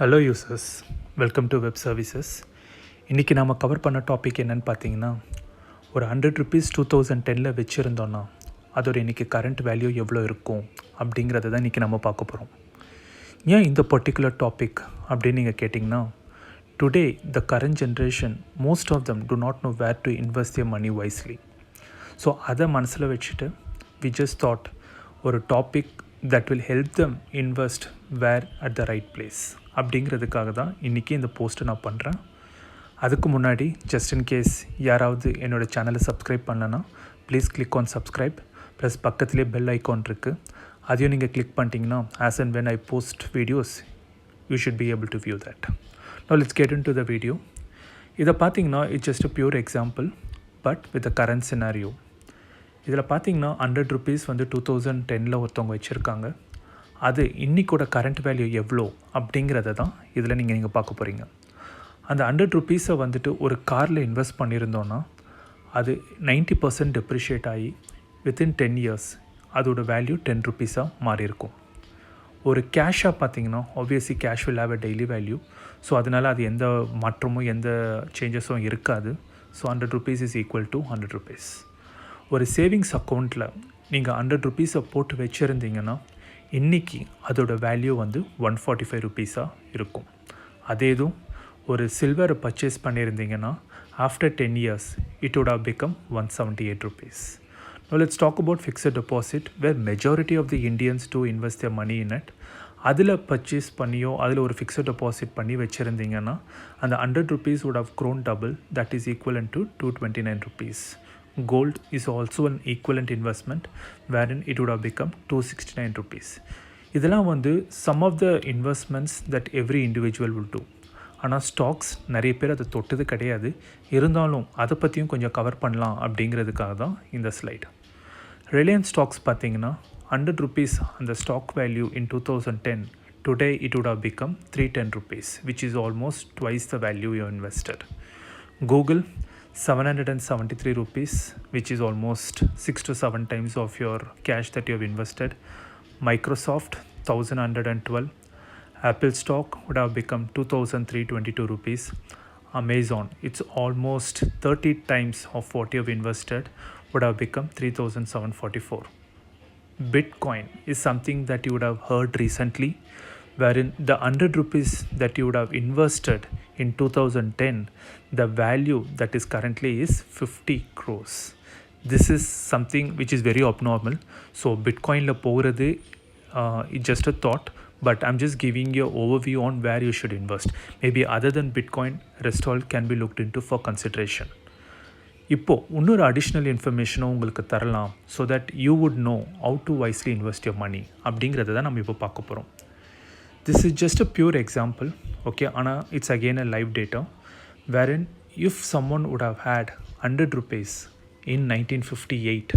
Hello users, welcome to web services. இன்றைக்கி நாம் cover பண்ண டாபிக் என்னென்னு பார்த்தீங்கன்னா, ஒரு 100 ருபீஸ் 2010 வச்சுருந்தோன்னா அதோட இன்றைக்கி கரண்ட் வேல்யூ எவ்வளோ இருக்கும் அப்படிங்கிறத தான் இன்றைக்கி நம்ம பார்க்க போகிறோம். ஏன் இந்த பர்டிகுலர் டாபிக் அப்படின்னு நீங்கள் கேட்டிங்கன்னா, today the current generation most of them do not know where to invest their money wisely. So அதை மனசில் வச்சுட்டு வி ஜஸ்ட் தாட் ஒரு topic that will help them invest where at the right place அப்படிங்கிறதுக்காக தான் இன்றைக்கி இந்த போஸ்ட்டை நான் பண்ணுறேன். அதுக்கு முன்னாடி ஜஸ்ட் இன் கேஸ் யாராவது என்னோடய சேனலை சப்ஸ்கிரைப் பண்ணலன்னா please click on subscribe, plus பக்கத்துலேயே பெல் ஐக்கான் இருக்குது, அதையும் நீங்கள் கிளிக் பண்ணிட்டீங்கன்னா as and when I post videos you should be able to view that. Now let's get into the video. இதை பார்த்தீங்கன்னா it's just a pure example but with the current scenario. இதில் பார்த்தீங்கன்னா 100 rupees 2010 ஒருத்தவங்க வச்சுருக்காங்க. அது இன்றைக்கோட current value எவ்வளோ அப்படிங்கிறத தான் இதில் நீங்கள் பார்க்க போகிறீங்க. அந்த 100 ருபீஸை ஒரு காரில் இன்வெஸ்ட் பண்ணியிருந்தோன்னா அது 90% டெப்ரிஷியேட் ஆகி வித்தின் 10 இயர்ஸ் அதோட வேல்யூ 10 ருபீஸாக மாறி இருக்கும். ஒரு கேஷாக பார்த்தீங்கன்னா obviously cash will have a daily value. So அதனால் அது எந்த மாற்றமும் எந்த சேஞ்சஸும் இருக்காது. So 100 rupees is equal to 100 rupees. ஒரு சேவிங்ஸ் அக்கௌண்ட்டில் நீங்கள் 100 ருபீஸை போட்டு வச்சுருந்தீங்கன்னா இன்றைக்கி அதோட வேல்யூ 145 ருபீஸாக இருக்கும். அதே இதுவும் ஒரு சில்வரை பர்ச்சேஸ் பண்ணியிருந்தீங்கன்னா after 10 years it would have become 178 rupees. Now let's talk about fixed deposit where majority of the Indians do invest their money in it. அதில் பர்ச்சேஸ் பண்ணியோ அதில் ஒரு ஃபிக்ஸட் டெபாசிட் பண்ணி வச்சுருந்தீங்கன்னா அந்த 100 rupees would have grown double, that is equivalent to 229 rupees. Gold is also an equivalent investment wherein it would have become 269 rupees. இதெல்லாம் some of the investments that every individual will do. ஆனால் stocks நிறைய பேர் அதை தொட்டது கிடையாது. இருந்தாலும் அதை பற்றியும் கொஞ்சம் கவர் பண்ணலாம் அப்படிங்கிறதுக்காக தான் இந்த ஸ்லைடு. ரிலையன்ஸ் ஸ்டாக்ஸ் பார்த்தீங்கன்னா 100 rupees அந்த stock value in 2010, today it would have become 310 rupees, which is almost twice the value you invested. Google 773 rupees, which is almost 6 to 7 times of your cash that you have invested. Microsoft 1112. Apple stock would have become 2322 rupees. Amazon, it's almost 30 times of what you have invested, would have become 3744. Bitcoin is something that you would have heard recently, wherein the 100 rupees that you would have invested in 2010, the value that is currently is 50 crores. This is something which is very abnormal. So Bitcoin la போகிறது it's just a thought, but I'm just giving you an overview on where you should invest. Maybe other than Bitcoin, rest all can be looked into for consideration. இப்போது இன்னொரு additional இன்ஃபர்மேஷனும் உங்களுக்கு தரலாம் so that you would know how to wisely invest your money அப்படிங்கிறத தான் நம்ம இப்போ பார்க்க போகிறோம். This is just a pure example, okay, ஆனால் it's again a live data wherein if someone would have had 100 rupees in 1958,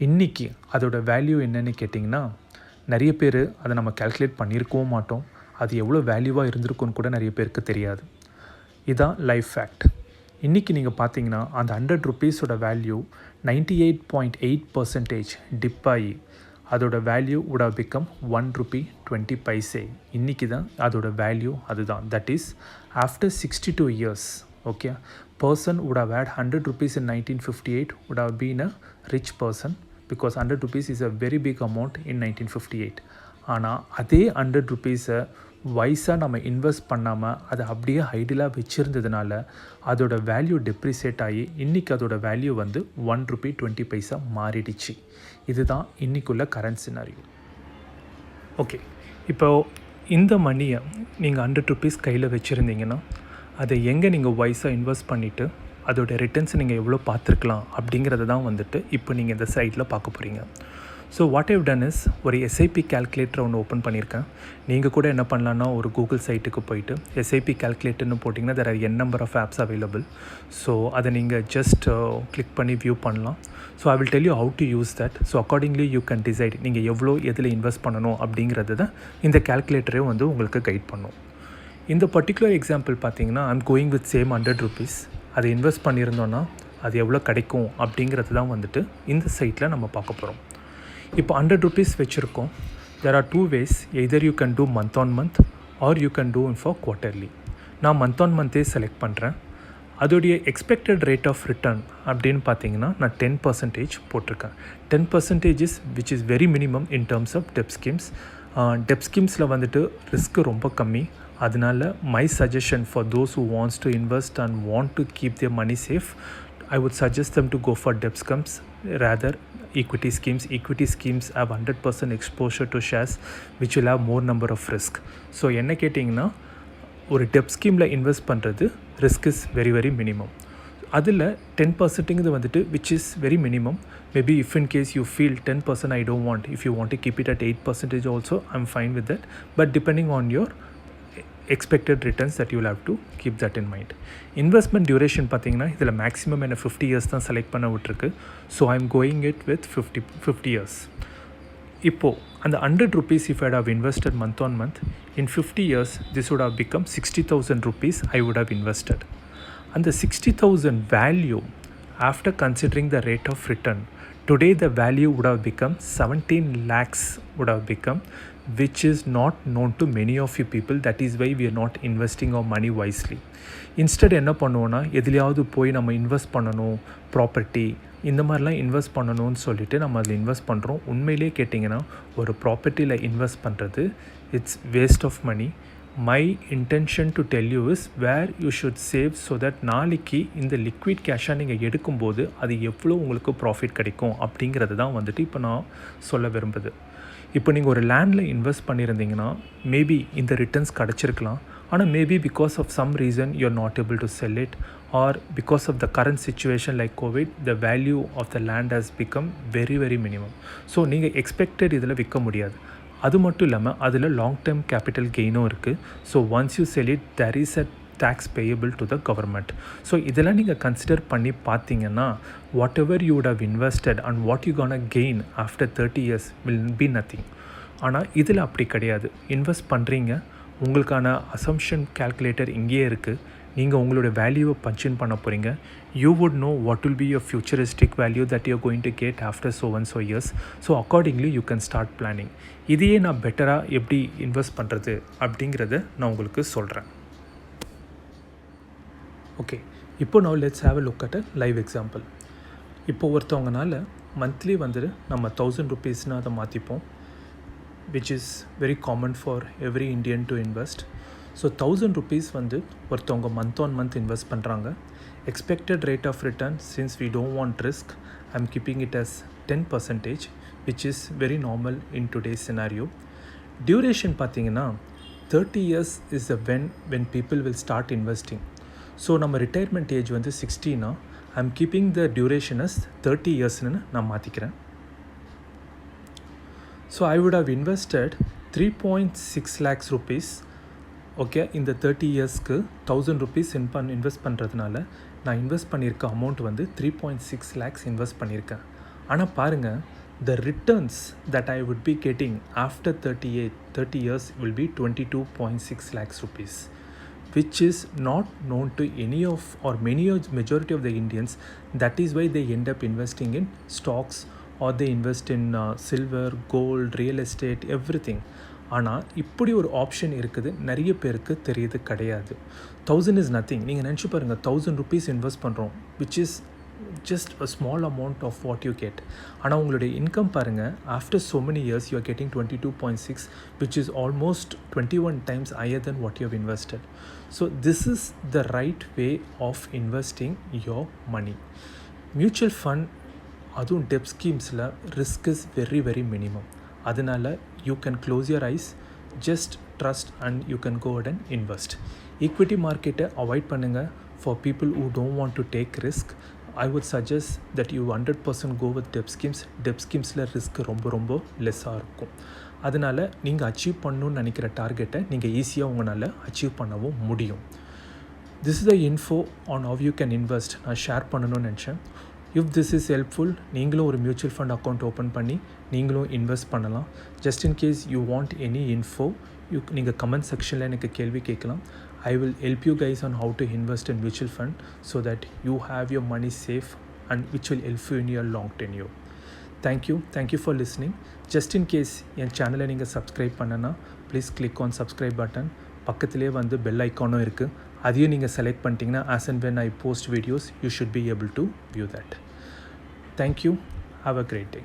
இன்றைக்கி அதோட value என்னன்னு கேட்டிங்கன்னா நிறைய பேர் அதை நம்ம கேல்குலேட் பண்ணியிருக்கவும் மாட்டோம். அது எவ்வளோ வேல்யூவாக இருந்திருக்குன்னு கூட நிறைய பேருக்கு தெரியாது. இதுதான் லைஃப் ஃபேக்ட். இன்றைக்கி நீங்கள் பார்த்தீங்கன்னா அந்த 100 ருபீஸோட வேல்யூ 98.8% டிப் ஆகி அதோட value would have become 1 rupee 20 paise. இன்றைக்கி தான் அதோட வேல்யூ அதுதான். That is after 62 years, okay, person would have had 100 rupees in 1958 would have been a rich person because 100 rupees is a very big amount in 1958. ஆனால் அதே 100 ருபீஸை வைஸாக நம்ம invest பண்ணாமல் அதை அப்படியே ஐடியலாக வச்சுருந்ததுனால அதோட வேல்யூ டெப்ரிசியேட் ஆகி இன்றைக்கி அதோட வேல்யூ 1 rupee 20 paise மாறிடுச்சு. இதுதான் இன்றைக்குள்ள கரண்ட் சினாரியோ. ஓகே, இப்போது இந்த மணியை நீங்கள் 100 ருபீஸ் கையில் வச்சுருந்தீங்கன்னா அதை எங்கே நீங்கள் வைஸாக இன்வெஸ்ட் பண்ணிவிட்டு அதோட ரிட்டர்ன்ஸ் நீங்கள் எவ்வளோ பார்த்துருக்கலாம் அப்படிங்கிறத தான் இப்போ நீங்கள் இந்த சைட்டில் பார்க்க போகிறீங்க. So what I've done is ஒரு எஸ்ஐபி கேல்குலேட்டர் ஒன்று ஓப்பன் பண்ணியிருக்கேன். நீங்கள் கூட என்ன பண்ணலான்னா ஒரு கூகுள் சைட்டுக்கு போயிட்டு எஸ்ஐபி கேல்குலேட்டர்னு போட்டிங்கன்னா there are N number of apps available. So அதை நீங்கள் ஜஸ்ட் கிளிக் பண்ணி வியூ பண்ணலாம். So I will tell you how to use that. So accordingly you can decide நீங்கள் எவ்வளோ எதில் இன்வெஸ்ட் பண்ணணும் அப்படிங்கிறது தான் இந்த கேல்குலேட்டரே உங்களுக்கு கைட் பண்ணும். இந்த பர்டிகுலர் எக்ஸாம்பிள் பார்த்தீங்கன்னா I'm going with same 100 rupees. அதை இன்வெஸ்ட் பண்ணியிருந்தோன்னா அது எவ்வளோ கிடைக்கும் அப்படிங்கிறது தான் இந்த சைட்டில் நம்ம பார்க்க போகிறோம். இப்போ 100 rupees வச்சுருக்கோம். There are two ways. Either you can do month on month are you can do for quarterly. நான் மந்த் ஆன் மந்த்தே செலக்ட் பண்ணுறேன். அதோடைய எக்ஸ்பெக்டட் ரேட் ஆஃப் ரிட்டர்ன் அப்படின்னு பார்த்தீங்கன்னா நான் 10% போட்டிருக்கேன். 10% which is very minimum in terms of debt schemes. Debt ஸ்கீம்ஸில் வந்துட்டு risk ரொம்ப கம்மி. அதனால my suggestion for those who wants to invest and want to keep their money safe, I would suggest them to go for debt schemes rather equity schemes. Equity schemes have 100% exposure to shares which will have more number of risk. So என்ன கேட்டிங்கன்னா ஒரு debt ஸ்கீமில் invest பண்ணுறது risk is very very minimum. அதில் 10% வந்துட்டு which is very minimum. Maybe if in case you feel 10% I don't want, if you want to keep it at 8% also I'm fine with that, but depending on your expected returns that you will have to keep that in mind. Investment duration பார்த்தீங்கன்னா இதில் maximum என்ன 50 years தான் select பண்ண விட்டுருக்கு. So I am going it with 50 years. இப்போது அந்த 100 rupees if I had have invested month on month, in 50 years this would have become 60,000 rupees I would have invested. And the 60,000 value after considering the rate of return, today the value would have become 17 lakhs would have become, which is not known to many of you people. That is why we are not investing our money wisely. Instead என்ன பண்ணுவோன்னா எதுலையாவது போய் நம்ம invest பண்ணணும், property இந்த மாதிரிலாம் invest பண்ணணும்னு சொல்லிவிட்டு நம்ம அதில் இன்வெஸ்ட் பண்ணுறோம். உண்மையிலே கேட்டிங்கன்னா ஒரு ப்ராப்பர்ட்டியில் இன்வெஸ்ட் பண்ணுறது it's waste of money. My intention to tell you is where you should save so that நாளைக்கு இந்த லிக்விட் கேஷாக நீங்கள் எடுக்கும்போது அது எவ்வளோ உங்களுக்கு ப்ராஃபிட் கிடைக்கும் அப்படிங்கிறது தான் வந்துட்டு இப்போ நான் சொல்ல விரும்புது. இப்போ நீங்கள் ஒரு லேண்டில் இன்வெஸ்ட் பண்ணியிருந்தீங்கன்னா மேபி இந்த ரிட்டர்ன்ஸ் கிடச்சிருக்கலாம். ஆனால் maybe because of some reason you are not able to sell it, or because of the current situation like Covid the value of the land has become very very minimum. So நீங்கள் expected இதில் விற்க முடியாது. அது மட்டும் இல்லாமல் அதில் long term capital கெயினும் இருக்குது. So once you sell it there is a tax payable to the government. So இதெல்லாம் நீங்கள் கன்சிடர் பண்ணி பார்த்தீங்கன்னா whatever you would have invested and what you gonna gain after 30 years will be nothing. ஆனால் இதில் அப்படி கிடையாது. Invest பண்ணுறீங்க, உங்களுக்கான அசம்ஷன் கால்குலேட்டர் இங்கேயே இருக்குது. நீங்கள் உங்களோட வேல்யூவை பஞ்சின் பண்ண போகிறீங்க. You would know what will be your futuristic value that you going to get after so years. So accordingly you can start planning. இதையே நான் பெட்டராக எப்படி இன்வெஸ்ட் பண்ணுறது அப்படிங்கிறத நான் உங்களுக்கு சொல்கிறேன். ஓகே, இப்போ now let's have a look at a live example. இப்போ ஒருத்தவங்கனால மந்த்லி வந்துட்டு நம்ம 1000 rupeesனால் அதை மாற்றிப்போம், which is very common for every Indian to invest. So 1000 rupees வந்து ஒருத்தவங்க மந்த் ஆன் மந்த் இன்வெஸ்ட் பண்ணுறாங்க. Expected rate of return since we don't want risk, I'm keeping it as 10%, which is very normal in today's scenario. Duration பார்த்தீங்கன்னா 30 years is the when people will start investing. So நம்ம retirement age வந்து 60னா I am keeping the duration as 30 yearsன்னு நான் மாற்றிக்கிறேன். So I would have invested 3.6 lakhs rupees. Okay, இந்த 30 yearsக்கு 1000 rupees invest பண்ணுறதுனால நான் இன்வெஸ்ட் பண்ணியிருக்க அமௌண்ட் வந்து 3.6 lakhs இன்வெஸ்ட் பண்ணியிருக்கேன். ஆனால் பாருங்கள், the returns that I would be getting after 30 years will be 22.6 lakhs rupees, which is not known to any of or majority of the Indians. That is why they end up investing in stocks or they invest in silver, gold, real estate, everything. ஆனால் இப்படி ஒரு option இருக்குது, நிறைய பேருக்கு தெரியுது கிடையாது. 1000 is nothing. நீங்கள் நினச்சி பாருங்கள், 1000 rupees இன்வெஸ்ட் பண்ணுறோம், which is just a small amount of what you get. ஆனால் உங்களுடைய இன்கம் பாருங்கள், after so many years you are getting 22.6, which is almost 21 times higher than what you have invested. So this is the right way of investing your money. Mutual fund அதுவும் debt ஸ்கீம்ஸில் risk is very very minimum. அதனால் you can close your eyes, just trust and you can go and invest. Equity மார்க்கெட்டை avoid பண்ணுங்கள். For people who don't want to take risk, I would suggest that you 100% go with debt schemes. Debt schemஸில் risk ரொம்ப ரொம்ப லெஸ்ஸாக இருக்கும். அதனால் நீங்கள் achieve பண்ணணுன்னு நினைக்கிற டார்கெட்டை நீங்கள் ஈஸியாக உங்களால் அச்சீவ் பண்ணவும் முடியும். This is the info on how you can invest. நான் ஷேர் பண்ணணும்னு நினச்சேன். If this is helpful, நீங்களும் ஒரு மியூச்சுவல் ஃபண்ட் அக்கௌண்ட் ஓப்பன் பண்ணி நீங்களும் இன்வெஸ்ட் பண்ணலாம். Just in case you want any info, நீங்கள் கமெண்ட் செக்ஷனில் எனக்கு கேள்வி கேட்கலாம். I will help you guys on how to invest in mutual fund so that you have your money safe and which will help you in your long tenure. Thank you for listening. Just in case என் சேனலை நீங்கள் subscribe பண்ணனா, please click on subscribe button. பக்கத்துலேயே வந்து bell ஐக்கானும் இருக்குது. அதையும் நீங்கள் select பண்ணிட்டீங்கன்னா as and when I post videos you should be able to view that. Thank you. Have a great day.